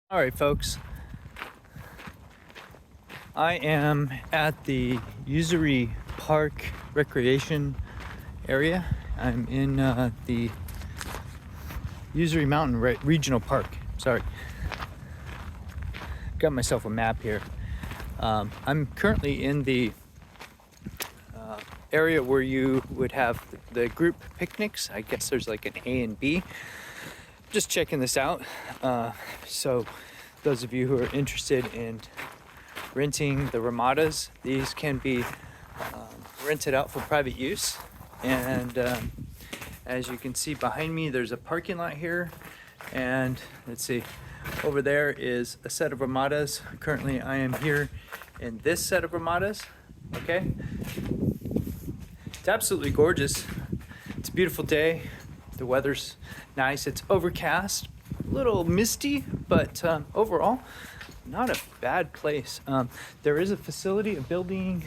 All right, folks. I am at the Usery Park Recreation area. I'm in the Usery Mountain Regional Park. Sorry. Got myself a map here. I'm currently in the area where you would have the group picnics. I guess there's like an A and B. Just checking this out. So those of you who are interested in renting the ramadas, these can be rented out for private use. And as you can see behind me, there's a parking lot here. And let's see, over there is a set of ramadas. Currently I am here in this set of ramadas. Okay, it's absolutely gorgeous. It's a beautiful day. The weather's nice. It's overcast, a little misty, but overall, not a bad place. There is a facility, a building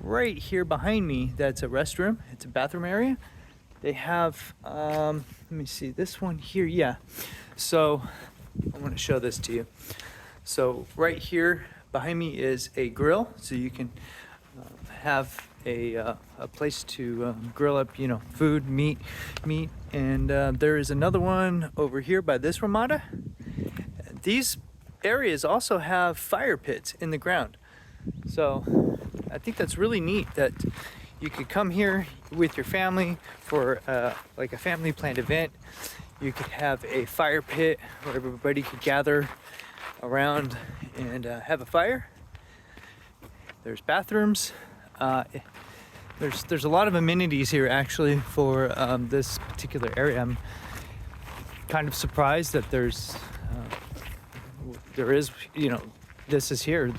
right here behind me that's a restroom. It's a bathroom area. They have, let me see, this one here, yeah. So I want to show this to you. So right here behind me is a grill, so you can have a place to grill up, food, meat, and there is another one over here by this ramada. These areas also have fire pits in the ground, so I think that's really neat that you could come here with your family for like a family planned event. You could have a fire pit where everybody could gather around and have a fire. There's bathrooms. There's a lot of amenities here actually for this particular area. I'm kind of surprised that there is, this is here.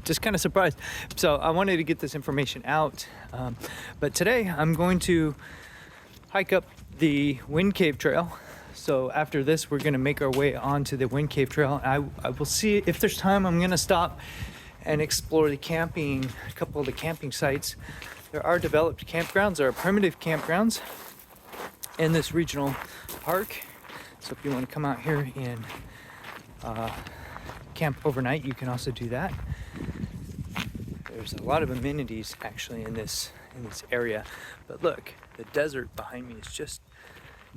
Just kind of surprised. So I wanted to get this information out. But today I'm going to hike up the Wind Cave Trail. So after this, we're going to make our way onto the Wind Cave Trail. I will see if there's time. I'm going to stop and explore the camping, a couple of the camping sites. There are developed campgrounds, there are primitive campgrounds in this regional park. So if you want to come out here and camp overnight, you can also do that. There's a lot of amenities actually in this area. But look, the desert behind me is just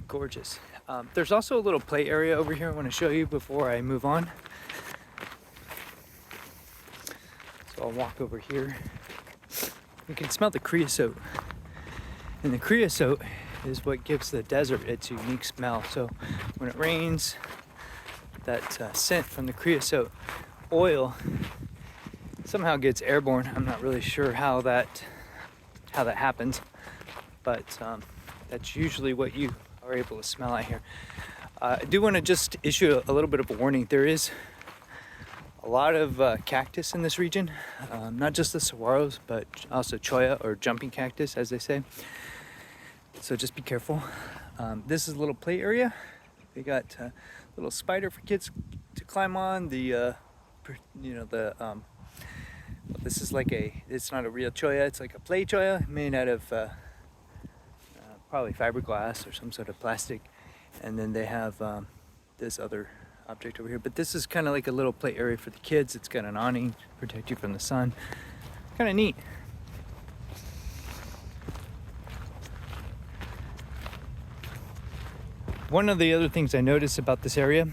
gorgeous. There's also a little play area over here I want to show you before I move on. So I'll walk over here. You can smell the creosote. And the creosote is what gives the desert its unique smell. So when it rains, that scent from the creosote oil somehow gets airborne. I'm not really sure how that happens, but that's usually what you are able to smell out here. I do want to just issue a little bit of a warning. There is a lot of cactus in this region, not just the saguaros, but also cholla, or jumping cactus, as they say. So just be careful. This is a little play area. They got a little spider for kids to climb on. This is like it's not a real cholla, it's like a play cholla made out of probably fiberglass or some sort of plastic. And then they have this other object over here, but this is kind of like a little play area for the kids. It's got an awning to protect you from the sun. Kind of neat. One of the other things I noticed about this area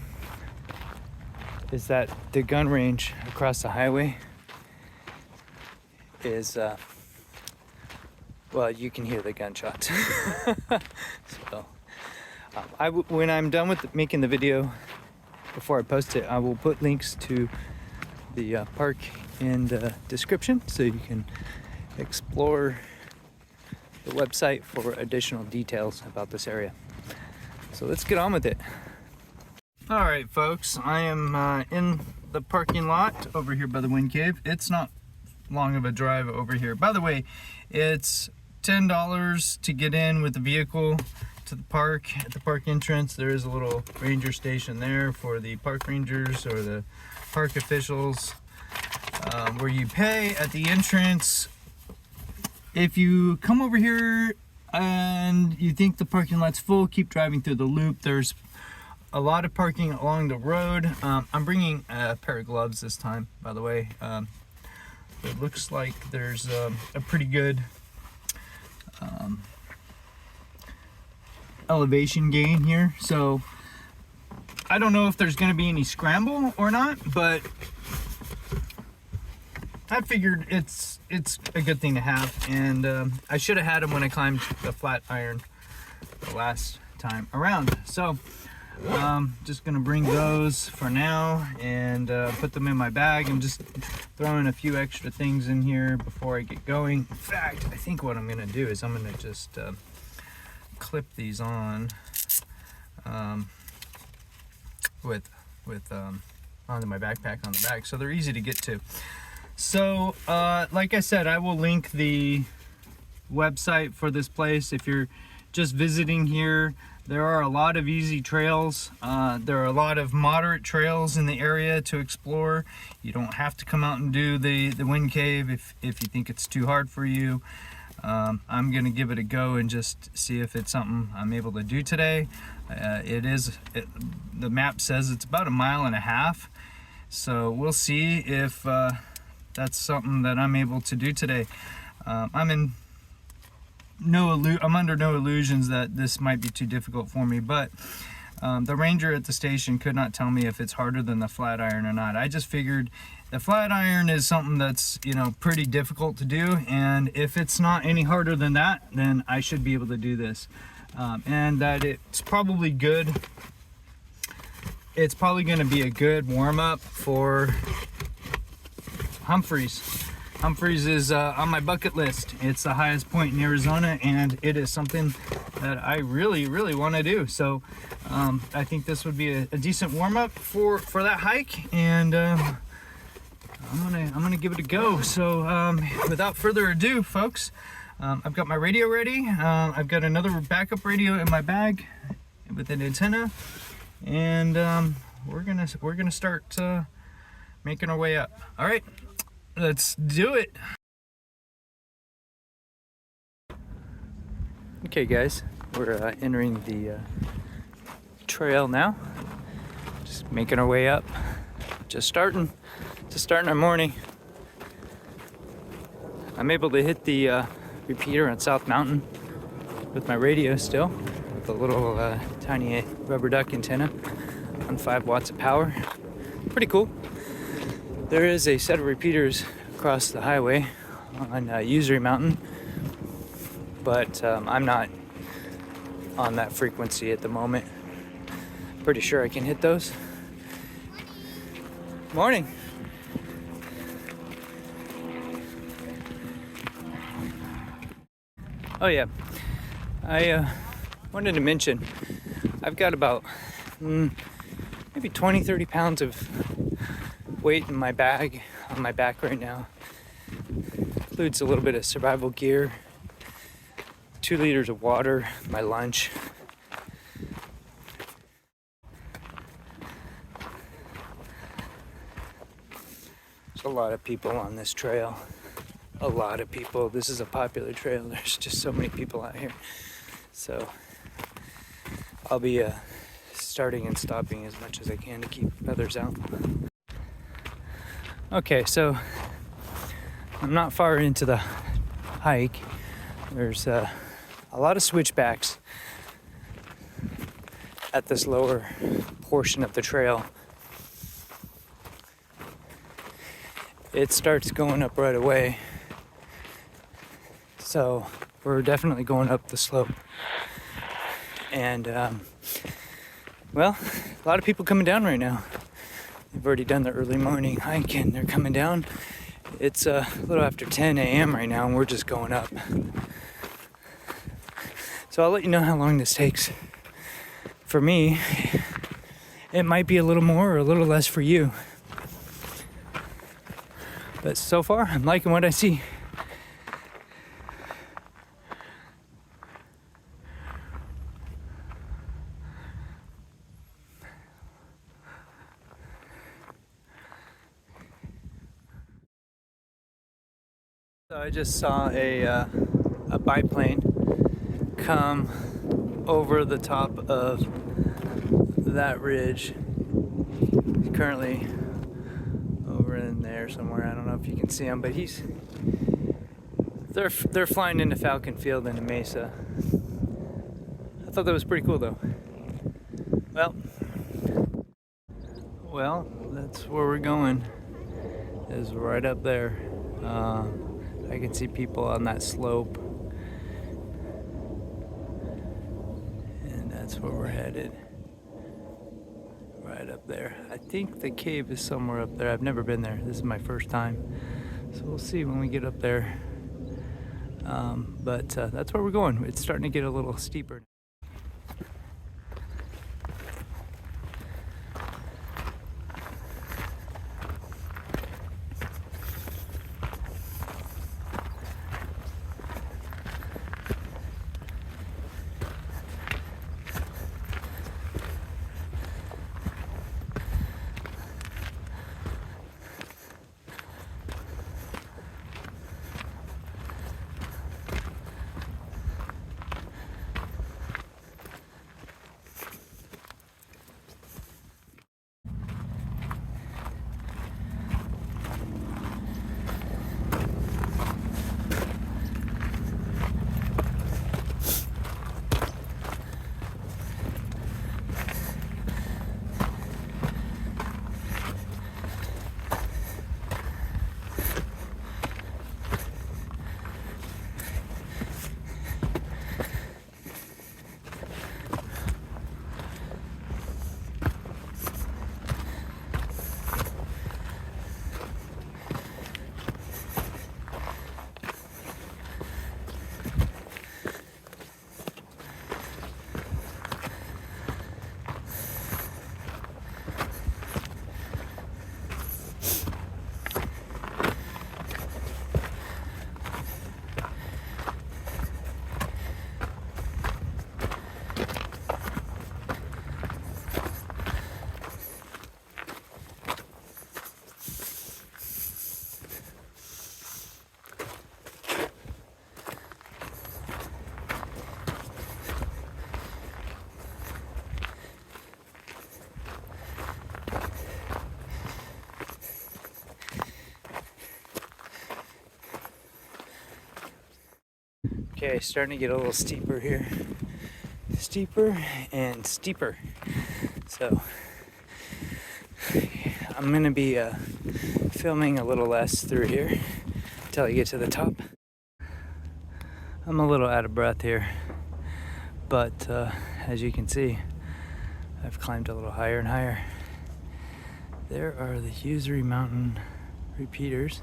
is that the gun range across the highway is well, you can hear the gunshots. So when I'm done with making the video, before I post it, I will put links to the park in the description so you can explore the website for additional details about this area. So let's get on with it. All right, folks, I am in the parking lot over here by the Wind Cave. It's not long of a drive over here. By the way, it's $10 to get in with the vehicle to the park. At the park entrance, there is a little ranger station there for the park rangers or the park officials, where you pay at the entrance. If you come over here and you think the parking lot's full, keep driving through the loop. There's a lot of parking along the road. I'm bringing a pair of gloves this time, by the way. It looks like there's a pretty good elevation gain here, so I don't know if there's going to be any scramble or not, but I figured it's a good thing to have. And I should have had them when I climbed the flat iron the last time around. So just gonna bring those for now and put them in my bag. I'm just throwing a few extra things in here before I get going. In fact, I think what I'm gonna do is I'm gonna just clip these on with onto my backpack on the back, so they're easy to get to. So like I said, I will link the website for this place if you're just visiting here. There are a lot of easy trails. There are a lot of moderate trails in the area to explore. You don't have to come out and do the wind cave if you think it's too hard for you. I'm gonna give it a go and just see if it's something I'm able to do today. The map says it's about 1.5 miles, so we'll see if that's something that I'm able to do today. I'm under no illusions that this might be too difficult for me, but the ranger at the station could not tell me if it's harder than the flat iron or not. I just figured the flat iron is something that's, you know, pretty difficult to do, and if it's not any harder than that, then I should be able to do this. And that it's probably good. It's probably going to be a good warm-up for Humphreys. Humphreys is on my bucket list. It's the highest point in Arizona, and it is something that I really want to do. So I think this would be a decent warm-up for that hike, and I'm gonna give it a go. So without further ado, folks, I've got my radio ready. I've got another backup radio in my bag with an antenna, and we're gonna start making our way up. All right. Let's do it. Okay, guys, we're entering the trail now. Just making our way up. Just starting our morning. I'm able to hit the repeater on South Mountain with my radio still, with a little tiny rubber duck antenna on 5 watts of power. Pretty cool. There is a set of repeaters across the highway on Usery Mountain, but I'm not on that frequency at the moment. Pretty sure I can hit those. Morning. Oh yeah, I wanted to mention I've got about maybe 20-30 pounds of weight in my bag on my back right now. Includes a little bit of survival gear, 2 liters of water, my lunch. There's a lot of people on this trail. A lot of people. This is a popular trail. There's just so many people out here. So I'll be starting and stopping as much as I can to keep others out. Okay, so I'm not far into the hike. There's a lot of switchbacks at this lower portion of the trail. It starts going up right away. So we're definitely going up the slope. And, well, a lot of people coming down right now. They've already done the early morning hike and they're coming down. It's a little after 10 a.m. right now and we're just going up. So I'll let you know how long this takes. For me, it might be a little more or a little less for you. But so far, I'm liking what I see. So I just saw a biplane come over the top of that ridge. He's currently over in there somewhere. I don't know if you can see him, but they're flying into Falcon Field in the Mesa. I thought that was pretty cool though. Well, that's where we're going. Is right up there. I can see people on that slope, and that's where we're headed. Right up there. I think the cave is somewhere up there. I've never been there. This is my first time, so we'll see when we get up there. But that's where we're going. It's starting to get a little steeper. Okay, starting to get a little steeper here. Steeper and steeper. So I'm gonna be filming a little less through here until I get to the top. I'm a little out of breath here, but as you can see, I've climbed a little higher and higher. There are the Usery mountain repeaters.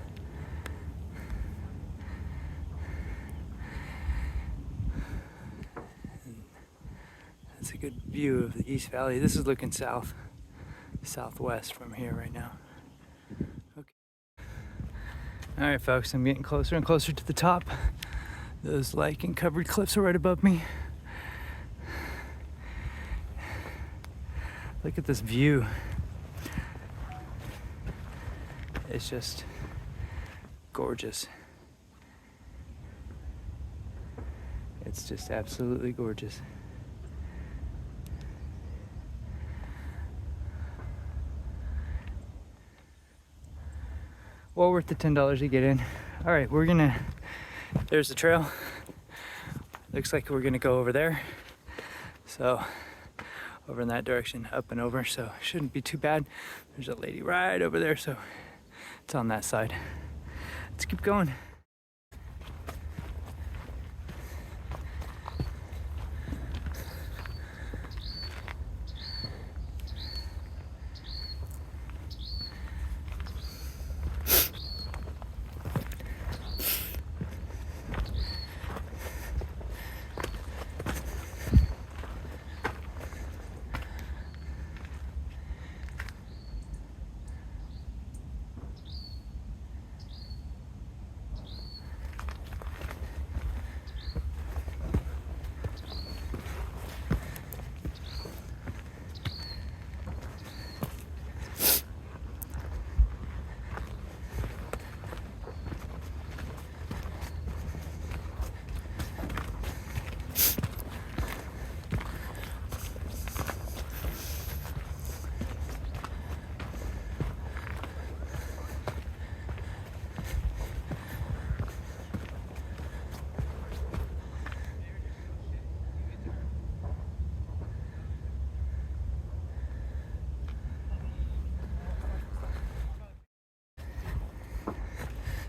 That's a good view of the East Valley. This is looking southwest from here right now. Okay. All right, folks, I'm getting closer and closer to the top. Those lichen covered cliffs are right above me. Look at this view. It's just gorgeous. It's just absolutely gorgeous. Well worth the $10 to get in. All right, there's the trail. Looks like we're gonna go over there. So, over in that direction, up and over, so shouldn't be too bad. There's a lady right over there, so it's on that side. Let's keep going.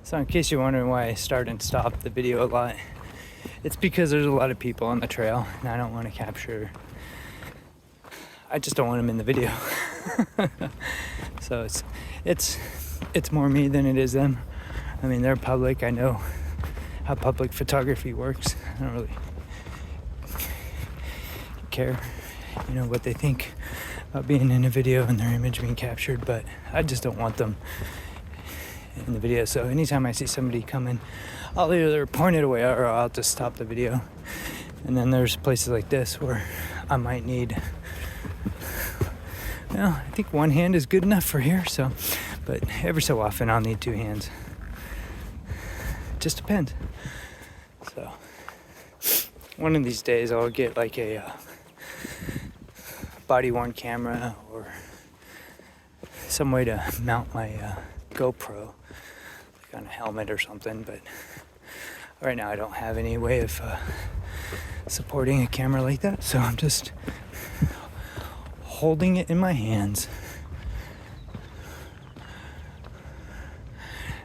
So in case you're wondering why I start and stop the video a lot, it's because there's a lot of people on the trail and I don't want to capture, I just don't want them in the video. So it's more me than it is them. I mean, they're public. I know how public photography works. I don't really care, what they think about being in a video and their image being captured, but I just don't want them in the video. So anytime I see somebody coming, I'll either point it away or I'll just stop the video. And then there's places like this where I might need, I think one hand is good enough for here. So, but every so often I'll need two hands. Just depends. So one of these days I'll get like a body worn camera or some way to mount my GoPro like on a helmet or something, but right now I don't have any way of supporting a camera like that, so I'm just holding it in my hands,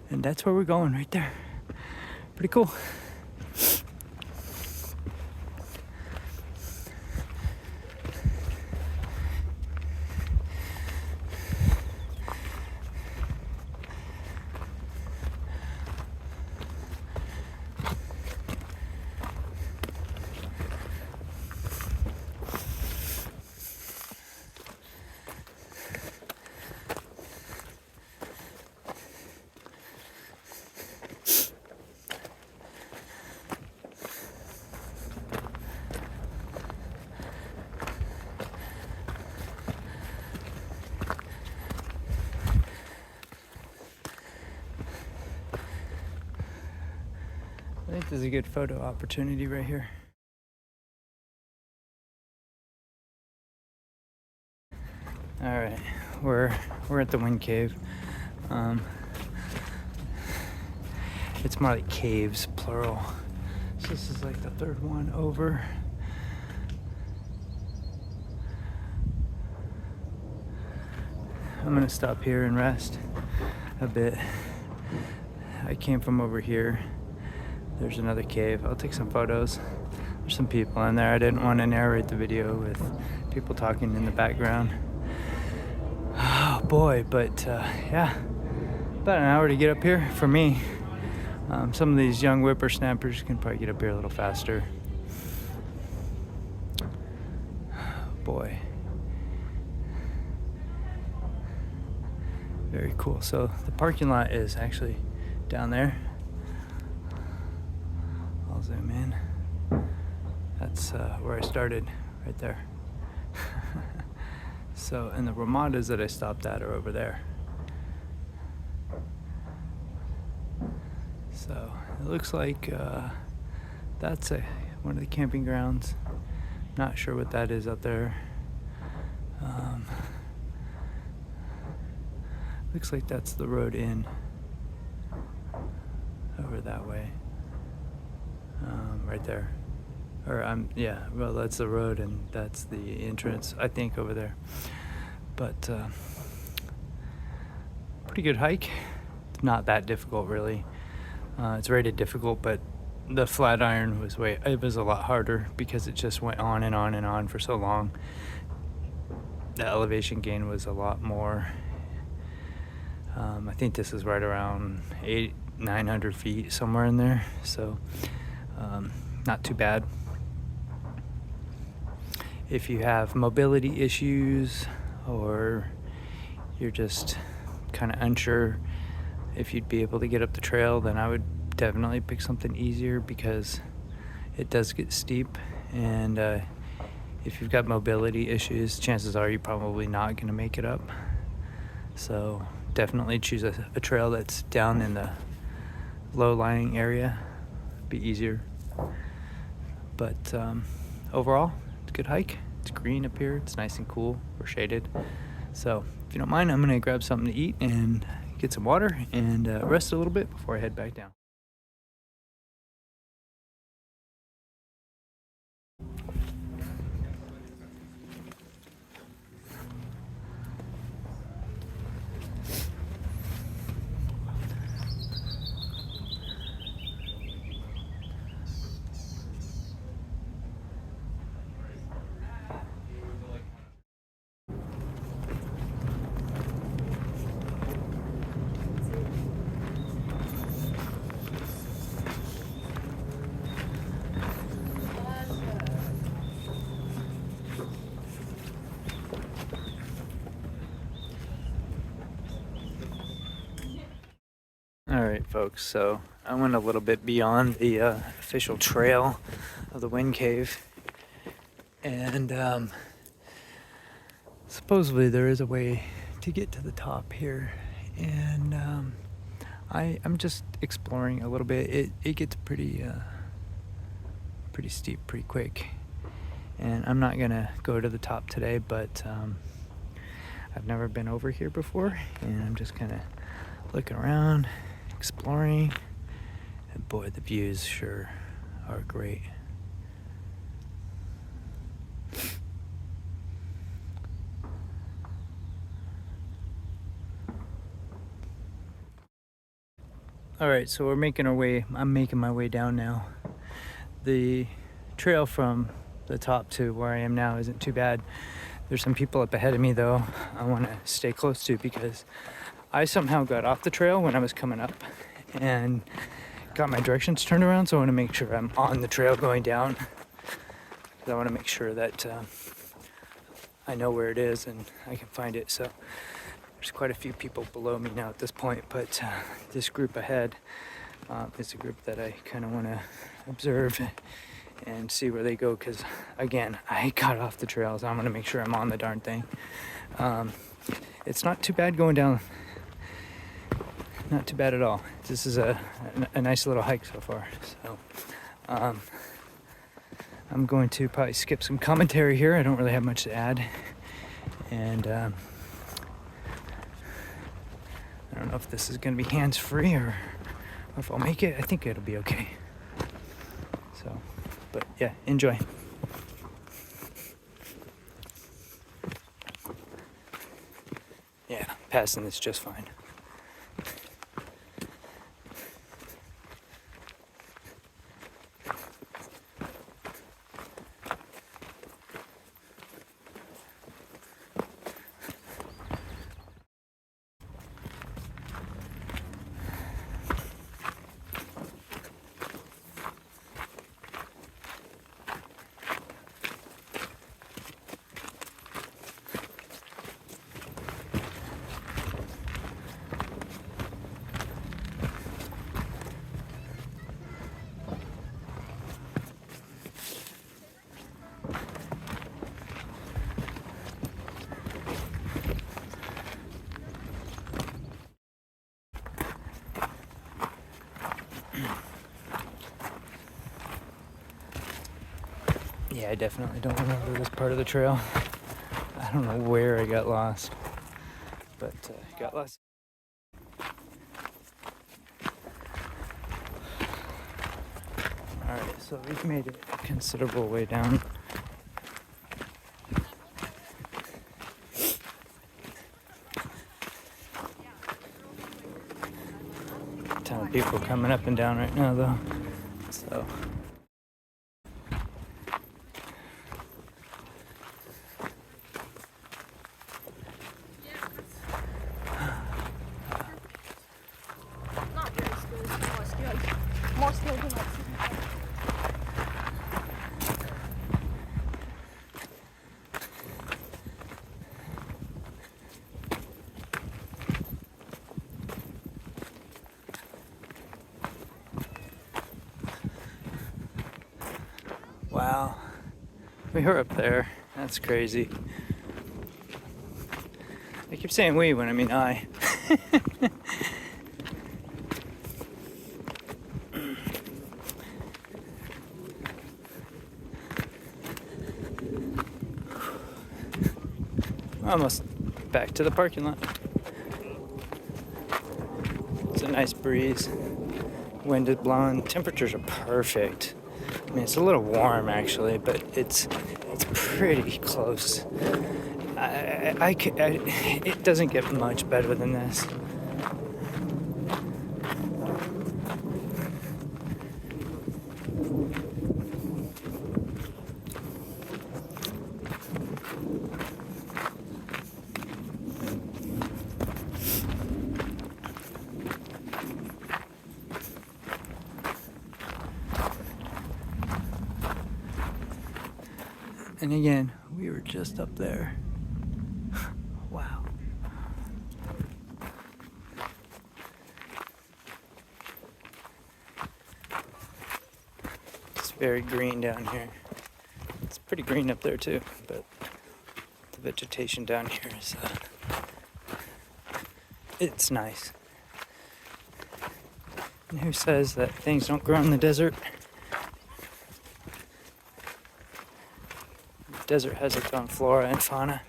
and that's where we're going right there. Pretty cool. I think this is a good photo opportunity right here. All right, we're at the wind cave. It's more like caves, plural. So this is like the third one over. I'm gonna stop here and rest a bit. I came from over here. There's another cave. I'll take some photos. There's some people in there. I didn't want to narrate the video with people talking in the background. Oh boy, but yeah, about an hour to get up here for me. Some of these young whippersnappers can probably get up here a little faster. Boy. Very cool. So the parking lot is actually down there. I'll zoom in. That's where I started, right there. So, and the Ramadas that I stopped at are over there. So it looks like that's one of the camping grounds. Not sure what that is out there. Looks like that's the road in over that way. Right there. Or yeah, well, that's the road and that's the entrance, I think, over there. But pretty good hike. It's not that difficult, really. It's rated difficult, but the Flatiron was it was a lot harder because it just went on and on and on for so long. The elevation gain was a lot more. I think this is right around 900 feet, somewhere in there. So not too bad. If you have mobility issues or you're just kind of unsure if you'd be able to get up the trail, then I would definitely pick something easier because it does get steep, and if you've got mobility issues, chances are you're probably not going to make it up. So definitely choose a trail that's down in the low-lying area. Be easier. But overall, it's a good hike. It's green up here. It's nice and cool. We're shaded. So if you don't mind, I'm going to grab something to eat and get some water and rest a little bit before I head back down. Alright folks, so I went a little bit beyond the official trail of the wind cave, and supposedly there is a way to get to the top here, and I'm just exploring a little bit. It gets pretty steep pretty quick, and I'm not gonna go to the top today, but I've never been over here before, and I'm just kind of looking around, exploring, and boy, the views sure are great. All right, so I'm making my way down now. The trail from the top to where I am now isn't too bad. There's some people up ahead of me though I want to stay close to, because I somehow got off the trail when I was coming up and got my directions turned around, so I want to make sure I'm on the trail going down. I want to make sure that I know where it is and I can find it. So there's quite a few people below me now at this point, but this group ahead is a group that I kind of want to observe and see where they go, because again, I got off the trail, so I'm going to make sure I'm on the darn thing. It's not too bad going down, not too bad at all. This is a nice little hike so far, so I'm going to probably skip some commentary here. I don't really have much to add, and I don't know if this is going to be hands-free or if I'll make it. I think it'll be okay. So, but yeah, enjoy. Yeah, passing this just fine. Yeah, I definitely don't remember this part of the trail. I don't know where I got lost, but I got lost. Alright, so we've made it a considerable way down. A ton of people coming up and down right now though, so. Wow, we were up there. That's crazy. I keep saying we when I mean I. Almost back to the parking lot. It's a nice breeze. Wind is blowing. Temperatures are perfect. I mean, it's a little warm actually, but it's pretty close. It doesn't get much better than this. And again, we were just up there. Wow. very green down here. It's pretty green up there too, but the vegetation down here is it's nice. And who says that things don't grow in the desert? The desert has its own flora and fauna.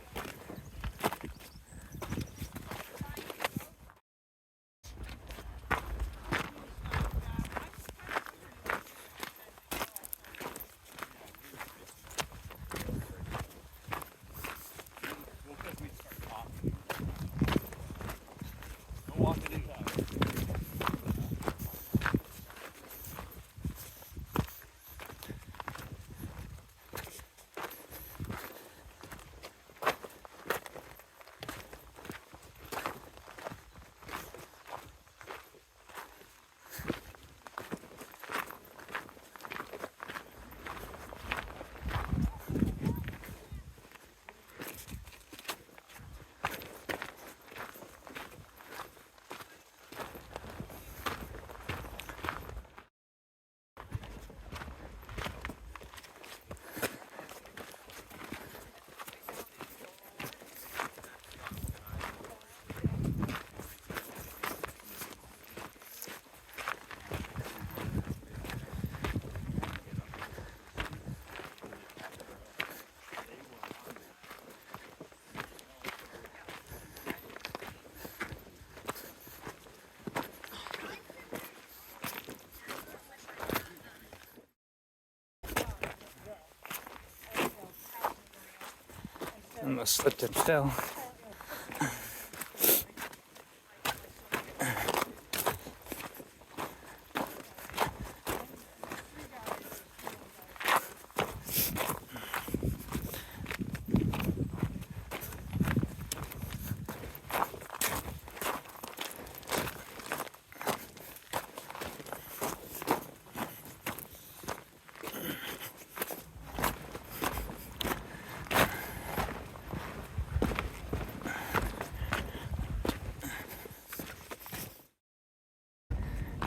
Almost slipped and fell.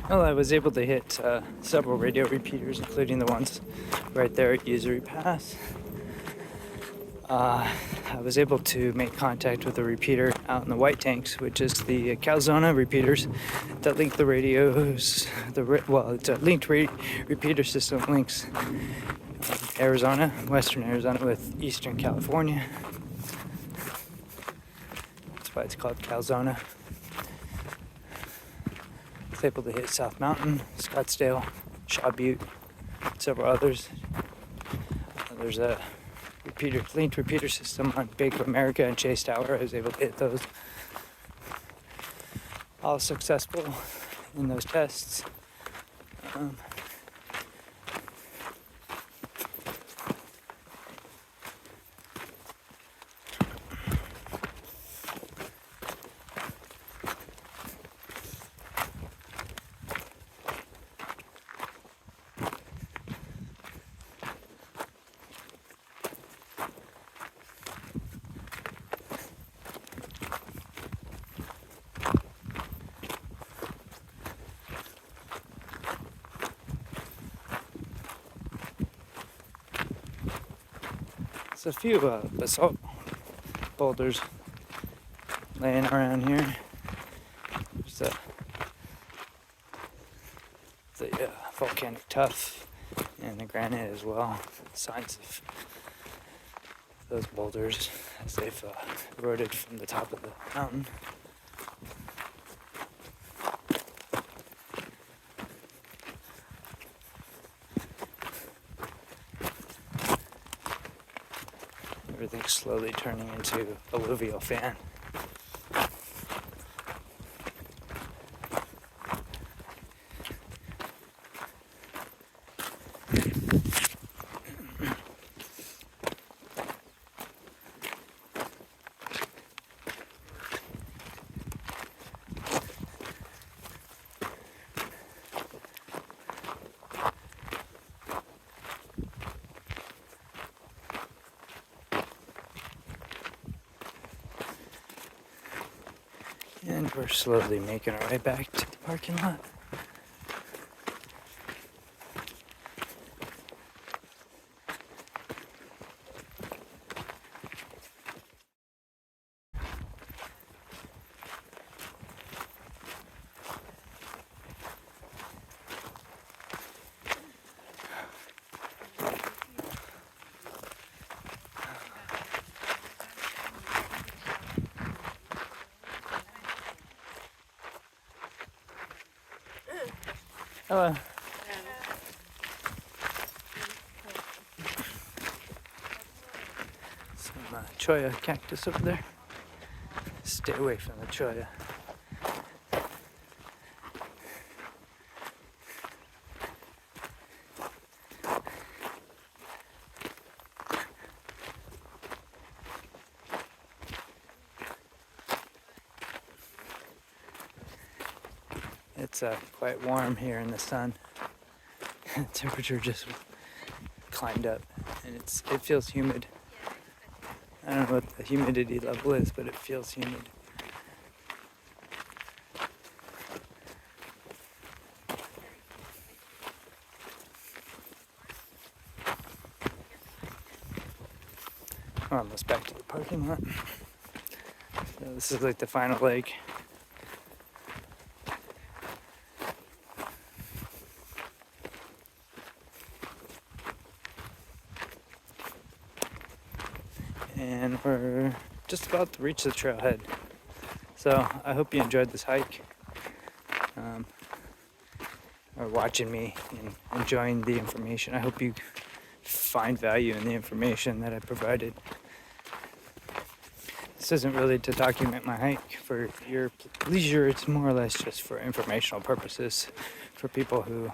Well, I was able to hit several radio repeaters, including the ones right there at Usery Pass. I was able to make contact with a repeater out in the White Tanks, which is the Calzona repeaters that link the radios. It's a linked repeater system that links Arizona, western Arizona, with eastern California. That's why it's called Calzona. I was able to hit South Mountain, Scottsdale, Shaw Butte, several others. There's a linked repeater system on Bank of America and Chase Tower. I was able to hit those. All successful in those tests. There's a few basalt boulders laying around here. There's the volcanic tuff and the granite as well. Signs of those boulders as they've eroded from the top of the mountain. Everything's slowly turning into alluvial fan. And we're slowly making our way back to the parking lot. Hello. Some cholla cactus over there. Stay away from the cholla. It's quite warm here in the sun. The temperature just climbed up, and it feels humid. I don't know what the humidity level is, but it feels humid. We're almost back to the parking lot. So this is like the final leg. And we're just about to reach the trailhead. So I hope you enjoyed this hike, or watching me and enjoying the information. I hope you find value in the information that I provided. This isn't really to document my hike for your leisure. It's more or less just for informational purposes for people who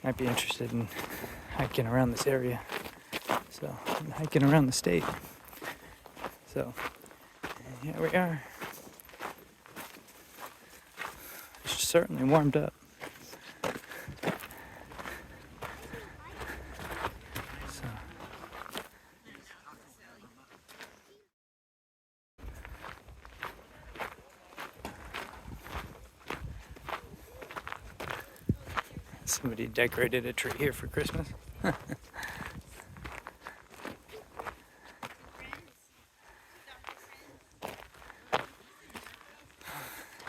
might be interested in hiking around this area. So I'm hiking around the state. So here we are. It's certainly warmed up. So somebody decorated a tree here for Christmas.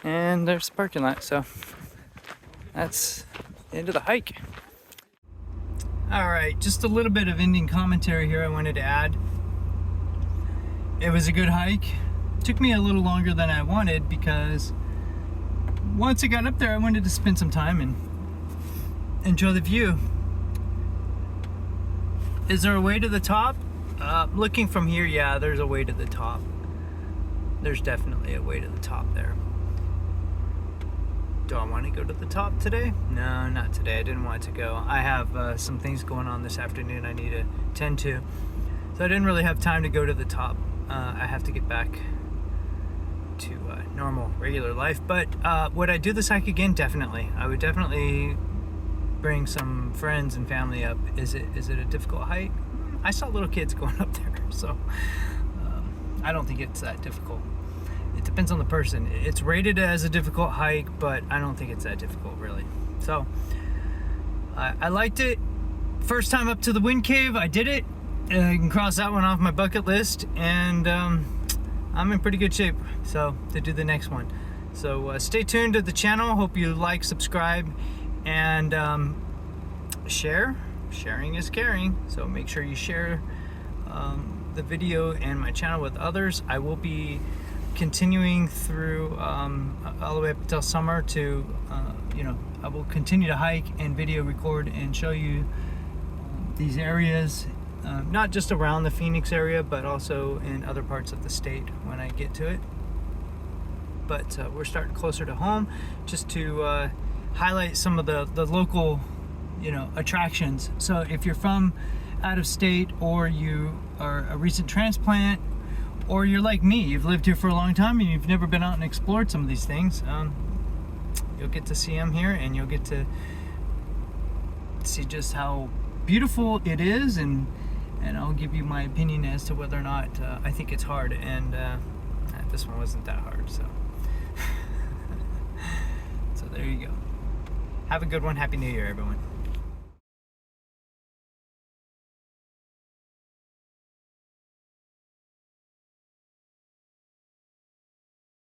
And there's the parking lot, so that's the end of the hike. Alright, just a little bit of ending commentary here I wanted to add. It was a good hike. Took me a little longer than I wanted because once I got up there I wanted to spend some time and enjoy the view. Is there a way to the top? Looking from here, yeah, there's a way to the top. There's definitely a way to the top there. Do I want to go to the top today? No, not today. I didn't want to go. I have some things going on this afternoon I need to tend to. So I didn't really have time to go to the top. I have to get back to normal, regular life. But would I do this hike again? Definitely. I would definitely bring some friends and family up. Is it a difficult hike? I saw little kids going up there, so I don't think it's that difficult. It depends on the person. It's rated as a difficult hike, but I don't think it's that difficult, really. So I liked it. First time up to the wind cave, I did it. I can cross that one off my bucket list, and I'm in pretty good shape so to do the next one. So stay tuned to the channel. Hope you like, subscribe, and share. Sharing is caring, so make sure you share the video and my channel with others. I will be continuing through all the way up until summer to I will continue to hike and video record and show you these areas, not just around the Phoenix area but also in other parts of the state when I get to it. But we're starting closer to home just to highlight some of the local attractions. So if you're from out of state, or you are a recent transplant, or you're like me, you've lived here for a long time and you've never been out and explored some of these things, you'll get to see them here, and you'll get to see just how beautiful it is, and I'll give you my opinion as to whether or not I think it's hard, and this one wasn't that hard, so so there you go. Have a good one. Happy New Year, everyone.